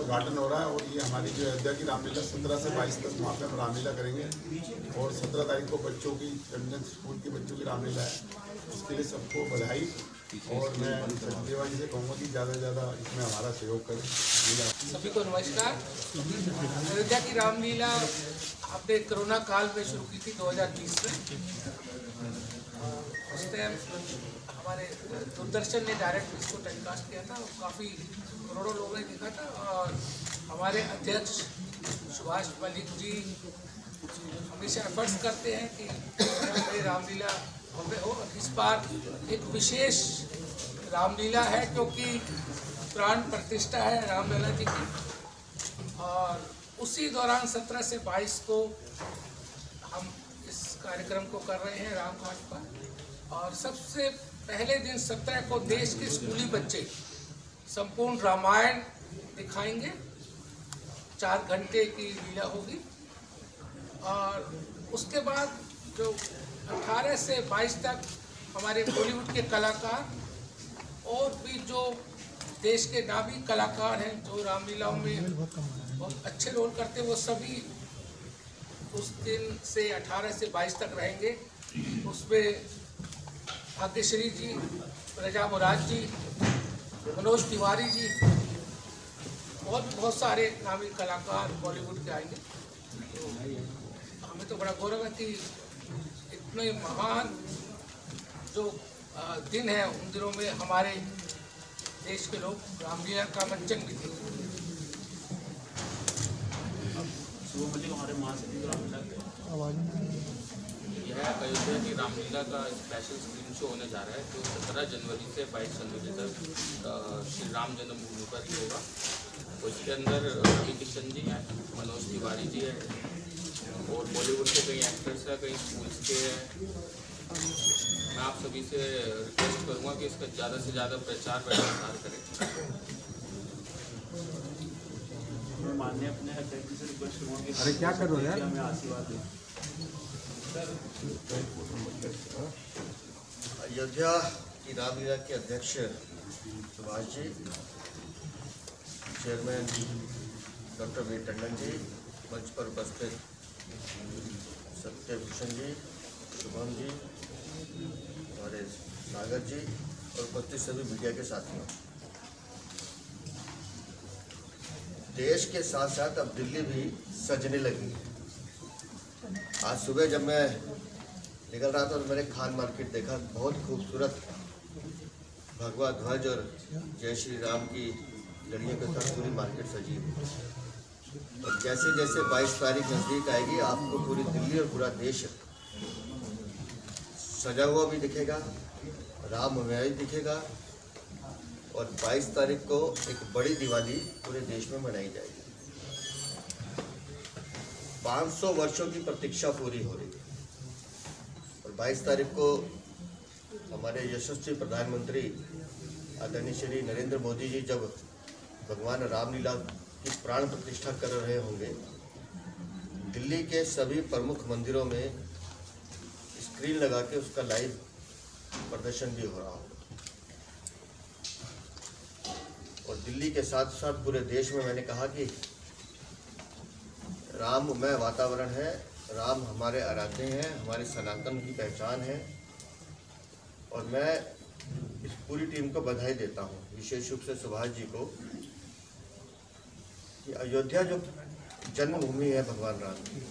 उद्घाटन हो रहा है और ये हमारी जो अयोध्या की रामलीला 17 से 22 तक वहाँ पे हम रामलीला करेंगे और 17 तारीख को बच्चों की रंजन स्कूल के बच्चों की रामलीला है। इसके लिए सबको बधाई और मैं देवा जी से कहूँगा कि ज़्यादा से ज़्यादा इसमें हमारा सहयोग करें। सभी को नमस्कार। अयोध्या की रामलीला आपने कोरोना काल में शुरू की थी 2020 में। उस टाइम हमारे दूरदर्शन ने डायरेक्ट इसको टेलीकास्ट किया था और काफ़ी करोड़ों लोगों ने देखा था। और हमारे अध्यक्ष सुभाष मलिक जी हमेशा एफर्ट्स करते हैं कि रामलीला हमें हो। इस बार एक विशेष रामलीला है क्योंकि प्राण प्रतिष्ठा है रामलला जी की और उसी दौरान 17 से 22 को हम इस कार्यक्रम को कर रहे हैं रामघाट पर। और सबसे पहले दिन 17 को देश के स्कूली बच्चे संपूर्ण रामायण दिखाएंगे। 4 घंटे की लीला होगी और उसके बाद जो 18 से 22 तक हमारे बॉलीवुड के कलाकार और भी जो देश के नामी कलाकार हैं जो रामलीलाओं में बहुत अच्छे रोल करते हैं वो सभी उस दिन से 18 से 22 तक रहेंगे। उसमें भाग्यश्री जी, प्रजा मुराद जी, मनोज तिवारी जी, बहुत सारे नामी कलाकार बॉलीवुड के आएंगे। तो हमें तो बड़ा गौरव है कि इतने महान जो दिन है उन दिनों में हमारे देश के लोग रामलीला का मंचन भी थे। हमारे महासचिव रामलीला यह अयोध्या की रामलीला का स्पेशल स्क्रीन शो होने जा रहा है जो 17 जनवरी से 22 जनवरी तक श्री राम जन्मभूमि पर ही होगा। उसके अंदर रवि किशन जी हैं, मनोज तिवारी जी हैं और बॉलीवुड के कई एक्टर्स हैं, कई स्कूल्स के हैं। मैं आप सभी से रिक्वेस्ट करूंगा कि इसका ज़्यादा से ज़्यादा प्रचार व प्रसार करें। मैं माननीय अपने अध्यक्ष से रिक्वेस्ट करूंगा कि अरे क्या कर रहे हो यार, हमें आशीर्वाद दें। अयोध्या की रामलीला के अध्यक्ष Subhash ji, chairman doctor V Tandon ji, मंच पर उपस्थित सत्यभूषण जी, शुभम जी, हमारे सागर जी और उपस्थित सभी मीडिया के साथियों, देश के साथ साथ अब दिल्ली भी सजने लगी है। आज सुबह जब मैं निकल रहा था तो मैंने खान मार्केट देखा, बहुत खूबसूरत भगवा ध्वज और जय श्री राम की लड़ियों के साथ पूरी मार्केट सजी हुई। और जैसे जैसे 22 तारीख नज़दीक आएगी आपको पूरी दिल्ली और पूरा देश सजा हुआ भी दिखेगा, राममय दिखेगा और 22 तारीख को एक बड़ी दिवाली पूरे देश में मनाई जाएगी। 500 वर्षों की प्रतीक्षा पूरी हो रही है और 22 तारीख को हमारे यशस्वी प्रधानमंत्री आदरणीय श्री नरेंद्र मोदी जी जब भगवान रामलीला की प्राण प्रतिष्ठा कर रहे होंगे, दिल्ली के सभी प्रमुख मंदिरों में स्क्रीन लगा के उसका लाइव प्रदर्शन भी हो रहा होगा। और दिल्ली के साथ साथ पूरे देश में मैंने कहा कि राममय वातावरण है, राम हमारे आराध्य हैं, हमारे सनातन की पहचान है। और मैं इस पूरी टीम को बधाई देता हूँ, विशेष रूप से सुभाष जी को, कि अयोध्या जो जन्मभूमि है भगवान राम की,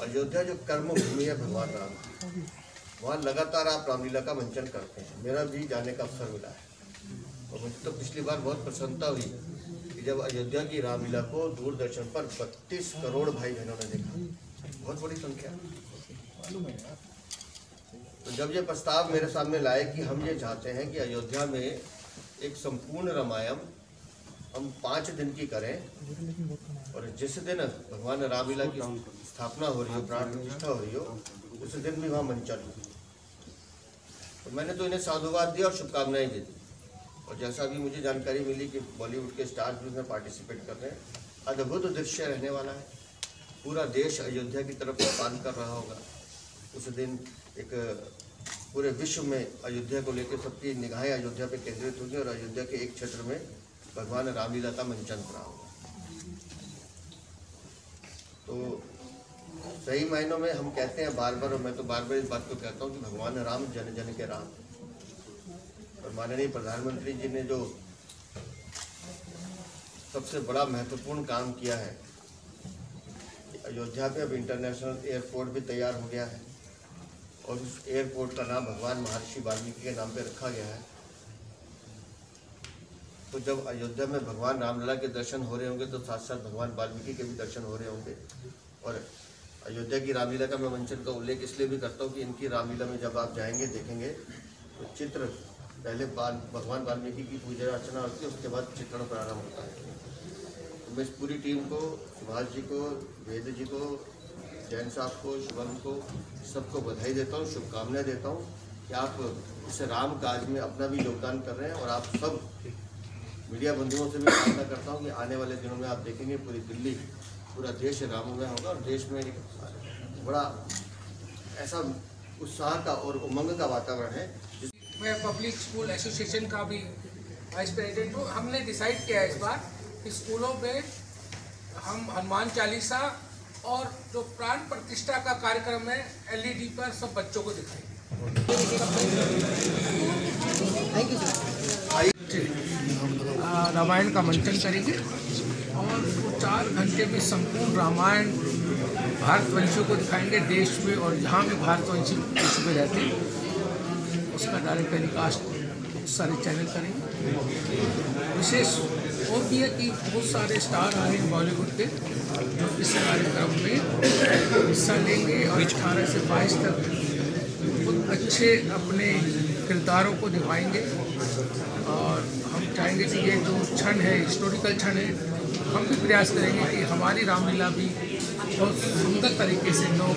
अयोध्या जो कर्म भूमि है भगवान राम की, वहाँ लगातार आप रामलीला का मंचन करते हैं। मेरा भी जाने का अवसर मिला है और मुझे तो पिछली बार बहुत प्रसन्नता हुई कि जब अयोध्या की रामलीला को दूरदर्शन पर 32 करोड़ भाई बहनों ने देखा, बहुत बड़ी संख्या। तो जब ये प्रस्ताव मेरे सामने लाए कि हम ये चाहते हैं कि अयोध्या में एक संपूर्ण रामायण हम 5 दिन की करें और जिस दिन भगवान रामलीला की स्थापना हो रही हो, प्राण प्रतिष्ठा हो रही हो, उस दिन भी वहाँ मंचन हो। तो मैंने तो इन्हें साधुवाद दिया और शुभकामनाएं दी और जैसा भी मुझे जानकारी मिली कि बॉलीवुड के स्टार्स भी उसमें पार्टिसिपेट कर रहे हैं, अद्भुत दृश्य रहने वाला है। पूरा देश अयोध्या की तरफ प्रस्थान कर रहा होगा। उस दिन एक पूरे विश्व में अयोध्या को लेकर सबकी निगाहें अयोध्या पे केंद्रित होंगी और अयोध्या के एक क्षेत्र में भगवान रामलीला का मंचन रहा होगा। तो सही मायनों में हम कहते हैं बार बार, और मैं तो बार बार इस बात को कहता हूँ कि भगवान राम जन जन के राम। और माननीय प्रधानमंत्री जी ने जो सबसे बड़ा महत्वपूर्ण काम किया है कि अयोध्या पे अब इंटरनेशनल एयरपोर्ट भी तैयार हो गया है और उस एयरपोर्ट का नाम भगवान महर्षि वाल्मीकि के नाम पे रखा गया है। तो जब अयोध्या में भगवान रामलला के दर्शन हो रहे होंगे तो साथ साथ भगवान वाल्मीकि के भी दर्शन हो रहे होंगे। और अयोध्या की रामलीला का मैं मंचन का उल्लेख इसलिए भी करता हूँ कि इनकी रामलीला में जब आप जाएंगे देखेंगे तो चित्र पहले भगवान वाल्मीकि की पूजा अर्चना होती है, उसके बाद चित्रण प्रारंभ होता है। तो मैं इस पूरी टीम को, सुभाष जी को, वेद जी को, जैन साहब को, शुभम को, सबको बधाई देता हूँ, शुभकामनाएं देता हूँ कि आप इस राम काज में अपना भी योगदान कर रहे हैं। और आप सब मीडिया बंधुओं से भी प्रार्थना करता हूँ कि आने वाले दिनों में आप देखेंगे पूरी दिल्ली, पूरा देश राममय होगा और देश में एक बड़ा ऐसा उत्साह का और उमंग का वातावरण है। मैं पब्लिक स्कूल एसोसिएशन का भी वाइस प्रेसिडेंट हूँ। हमने डिसाइड किया है इस बार कि स्कूलों में हम हनुमान चालीसा और जो प्राण प्रतिष्ठा का कार्यक्रम है LED पर सब बच्चों को दिखाएंगे। रामायण का मंथन करेंगे और 4 घंटे में संपूर्ण रामायण भारतवंशियों को दिखाएंगे। देश में और जहाँ भी भारतवंशी विश्व में रहते हैं उसका डायरेक्ट टेलीकास्ट सारे चैनल करेंगे। विशेष और भी है कि बहुत सारे स्टार आ रहे हैं बॉलीवुड के जो इस कार्यक्रम में हिस्सा लेंगे और 18 से 22 तक बहुत अच्छे अपने किरदारों को निभाएंगे। और हम चाहेंगे कि ये जो क्षण है, हिस्टोरिकल क्षण है, हम भी प्रयास करेंगे कि हमारी रामलीला भी बहुत सुंदर तरीके से लोग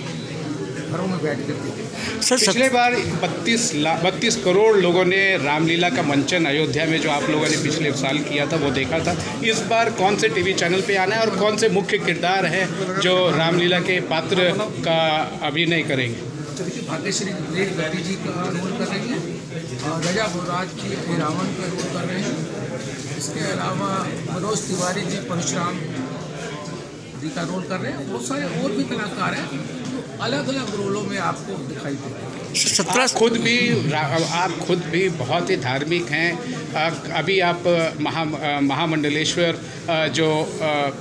घरों में बैठ कर देखें। पिछले बार 32 करोड़ लोगों ने रामलीला का मंचन अयोध्या में जो आप लोगों ने पिछले साल किया था वो देखा था। इस बार कौन से टीवी चैनल पे आना है और कौन से मुख्य किरदार हैं जो रामलीला के पात्र का अभिनय करेंगे? देखिए, भाग्यश्री गति जी का रोल कर रही हैं और रजा बुराज जी रावण का रोल कर रहे हैं। इसके अलावा मनोज तिवारी जी परशुराम जी का रोल कर रहे हैं। बहुत सारे और भी कलाकार हैं जो अलग अलग रोलों में आपको दिखाई देते हैं। आप खुद भी बहुत ही धार्मिक हैं। अभी आप महामंडलेश्वर जो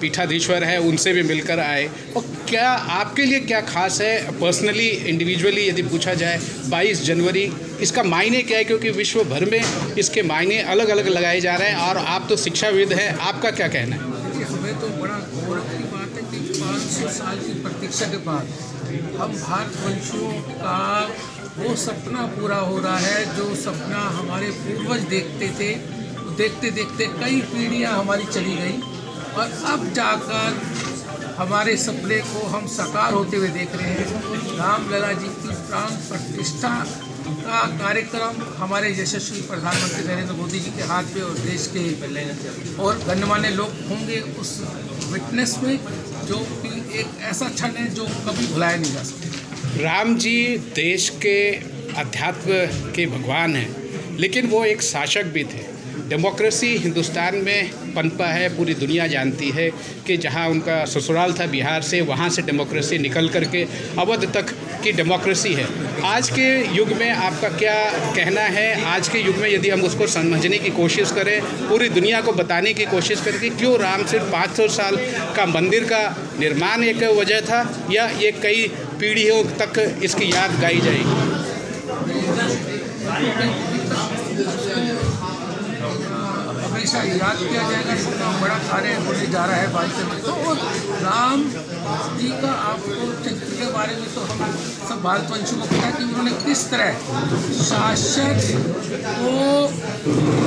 पीठाधीश्वर है उनसे भी मिलकर आए, और क्या आपके लिए क्या खास है पर्सनली, इंडिविजुअली यदि पूछा जाए 22 जनवरी इसका मायने क्या है? क्योंकि विश्व भर में इसके मायने अलग अलग लगाए जा रहे हैं और आप तो शिक्षाविद हैं, आपका क्या कहना है? देखिए, हमें तो बड़ा गौरव की बात है कि 500 साल की प्रतीक्षा के बाद हम भारतवंशियों का वो सपना पूरा हो रहा है जो सपना हमारे पूर्वज देखते थे। देखते देखते कई पीढ़ियां हमारी चली गई और अब जाकर हमारे सपने को हम साकार होते हुए देख रहे हैं। रामलला जी की प्राण प्रतिष्ठा का कार्यक्रम हमारे यशस्वी प्रधानमंत्री नरेंद्र मोदी जी के हाथ में और देश के और गणमान्य लोग होंगे उस विटनेस में, जो कि एक ऐसा क्षण है जो कभी भुलाया नहीं जा सकता। राम जी देश के अध्यात्म के भगवान हैं, लेकिन वो एक शासक भी थे। डेमोक्रेसी हिंदुस्तान में पनपा है, पूरी दुनिया जानती है कि जहां उनका ससुराल था बिहार से, वहां से डेमोक्रेसी निकल करके अवध तक की डेमोक्रेसी है। आज के युग में आपका क्या कहना है? आज के युग में यदि हम उसको समझने की कोशिश करें, पूरी दुनिया को बताने की कोशिश करें कि क्यों राम सिर्फ 500 साल का मंदिर का निर्माण एक वजह था, या ये कई पीढ़ियों तक इसकी याद गाई जाएगी? हमेशा याद किया जाएगा। इतना बड़ा कार्य होने जा रहा है 22 जनवरी को। और राम जी का आपको चरित्र के बारे में तो हम सब भारतवंशियों को पता है कि उन्होंने किस तरह शासक को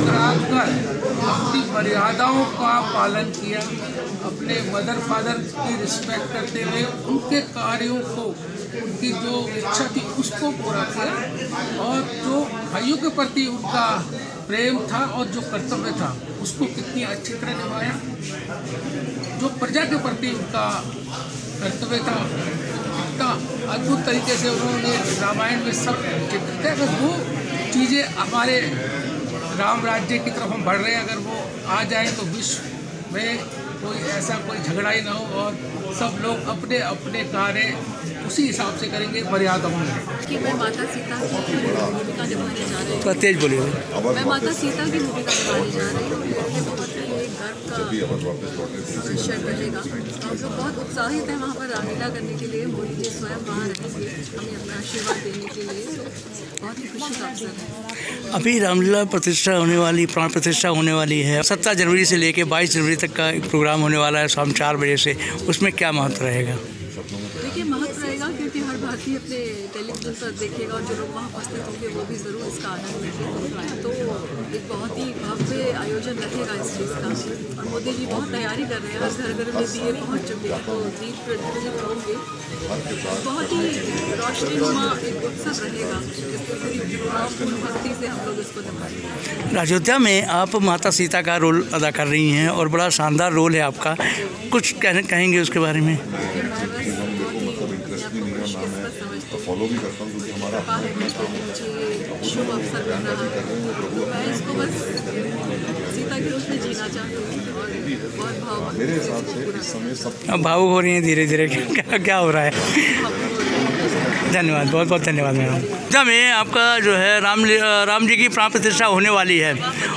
कराकर अपनी मर्यादाओं का पालन किया, अपने मदर फादर की रिस्पेक्ट करते हुए उनके कार्यों को, उनकी जो इच्छा थी उसको पूरा किया, और जो भाइयों के प्रति उनका प्रेम था और जो कर्तव्य था उसको कितनी अच्छी तरह निभाया। जो प्रजा के प्रति उनका कर्तव्य था कितना अद्भुत तरीके से उन्होंने रामायण में सब चित्रित है। अगर वो चीज़ें हमारे राम राज्य की तरफ हम बढ़ रहे हैं, अगर वो आ जाए तो विश्व में कोई ऐसा कोई झगड़ा ही ना हो और सब लोग अपने अपने कार्य उसी हिसाब से करेंगे, मर्यादा में। कि मैं माता सीता की भूमिका निभाने जा रही हूँ। तेज बोलिए। मैं माता सीता की भूमिका निभाने जा रही हूँ। ये बहुत ही एक गर्व का क्षण रहेगा। हम लोग बहुत उत्साहित हैं वहाँ पर रामलीला करने के लिए। मोदी जी स्वयं वहाँ रहेंगे हमें अपना आशीर्वाद देने के लिए, तो बहुत ही खुशी का अवसर है। अभी रामलीला प्रतिष्ठा होने वाली, प्राण प्रतिष्ठा होने वाली है। 17 जनवरी से लेकर 22 जनवरी तक का एक प्रोग्राम होने वाला है शाम 4 बजे से। उसमें क्या महत्व रहेगा? देखिए, महत्व रहेगा क्योंकि हर भारतीय अपने टेलीविजन पर देखेगा और जो लोग वहाँ उपस्थित होंगे वो भी ज़रूर इसका आनंद लेंगे। तो एक बहुत ही भव्य आयोजन रहेगा इस चीज़ का। और मोदी जी बहुत तैयारी कर रहे हैं, हर घर घर में दिए पहुँच चुके हैं, तो दीप प्रज्वलित होंगे। बहुत ही रोशनीनुमा एक उत्सव रहेगा जिसको पूरी भक्ति से हम लोग इसको निभाएंगे। अयोध्या में आप माता सीता का रोल अदा कर रही हैं और बड़ा शानदार रोल है आपका। कुछ कहेंगे उसके बारे में? फॉलो भी करता हूँ क्योंकि हमारा शुभ अवसर मिल रहा है। मैं इसको बस सीता के रूप में जीना चाहती हूँ और बहुत भाव मेरे हिसाब से इस समय सब अब भावुक हो रही हैं धीरे धीरे। क्या हो रहा है? धन्यवाद, बहुत बहुत धन्यवाद मैडम। अयोध्या में आपका जो है राम जी की प्राण प्रतिष्ठा होने वाली है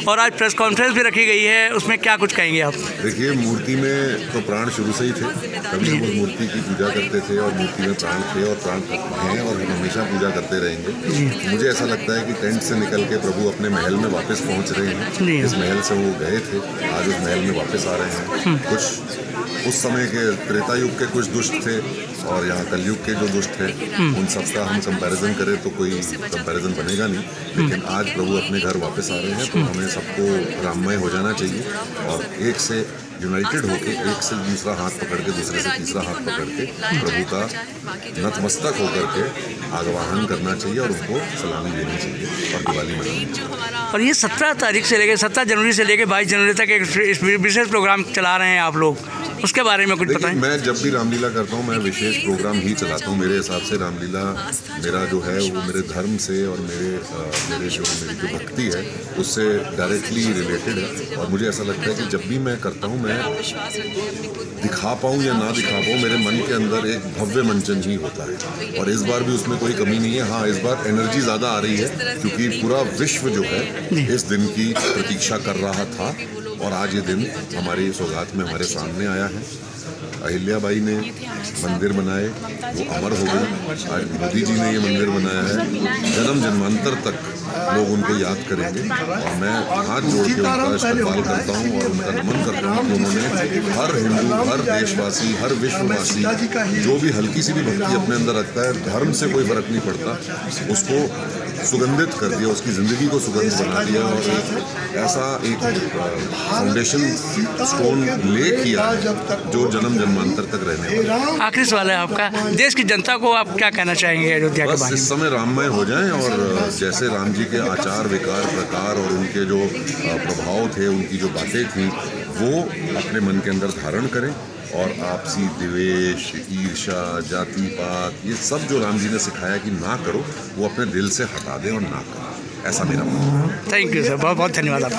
और आज प्रेस कॉन्फ्रेंस भी रखी गई है, उसमें क्या कुछ कहेंगे आप? देखिए, मूर्ति में तो प्राण शुरू से ही थे। कभी हम उस मूर्ति की पूजा करते थे और मूर्ति में प्राण थे और प्राण हैं और हम हमेशा पूजा करते रहेंगे। मुझे ऐसा लगता है कि टेंट से निकल के प्रभु अपने महल में वापस पहुंच रहे हैं। इस महल से वो गए थे, आज उस महल में वापस आ रहे हैं। कुछ उस समय के त्रेता युग के कुछ दुष्ट थे और यहाँ कलयुग के जो दुष्ट थे उन सब का हम कंपैरिजन करें तो कोई कंपैरिजन बनेगा नहीं। लेकिन आज प्रभु अपने घर वापस आ रहे हैं तो हमें सबको राममय हो जाना चाहिए और एक से यूनाइटेड होकर एक से दूसरा हाथ पकड़ के दूसरे से तीसरा हाथ पकड़ के प्रभु का नतमस्तक होकर के आगवाहन करना चाहिए और उनको सलामी देनी चाहिए और दिवाली मनानी। और ये 17 तारीख से लेकर 17 जनवरी से लेकर 22 जनवरी तक एक विशेष प्रोग्राम चला रहे हैं आप लोग, उसके बारे में कुछ बताएं? मैं जब भी रामलीला करता हूँ मैं विशेष प्रोग्राम ही चलाता हूँ। मेरे हिसाब से रामलीला मेरा जो है वो मेरे धर्म से और मेरी जो भक्ति है उससे डायरेक्टली रिलेटेड है। और मुझे ऐसा लगता है कि जब भी मैं करता हूँ मैं दिखा पाऊँ या ना दिखा पाऊँ, मेरे मन के अंदर एक भव्य मंचन ही होता है। और इस बार भी उसमें कोई कमी नहीं है। हाँ, इस बार एनर्जी ज़्यादा आ रही है क्योंकि पूरा विश्व जो है इस दिन की प्रतीक्षा कर रहा था और आज ये दिन हमारी सौगात में हमारे सामने आया है। अहिल्याबाई ने मंदिर बनाए, वो अमर हो गए। आज मोदी जी ने ये मंदिर बनाया है, जन्म जन्मांतर तक लोग उनको याद करेंगे। और मैं हाथ जोड़ के उनका इस्तेमाल करता हूँ और उनका नमन करता हूँ कि उन्होंने हर हिंदू, हर देशवासी, हर विश्ववासी जो भी हल्की सी भी भक्ति अपने अंदर रखता है, धर्म से कोई फर्क नहीं पड़ता, उसको सुगंधित कर दिया, उसकी ज़िंदगी को सुगंधित बना दिया और ऐसा एक फाउंडेशन स्टोन ले किया जो जन्म जन्मांतर तक रहने वाला। आखिरी सवाल है आपका, देश की जनता को आप क्या कहना चाहेंगे अयोध्या के बस बारे में? इस समय राममय हो जाएं और जैसे राम जी के आचार विकार प्रकार और उनके जो प्रभाव थे, उनकी जो बातें थी, वो अपने मन के अंदर धारण करें और आपसी द्वेष, ईर्ष्या, जाति पात, ये सब जो राम जी ने सिखाया कि ना करो, वो अपने दिल से हटा दें और ना करो। ऐसा मेरा मानना है। थैंक यू सर, बहुत बहुत धन्यवाद।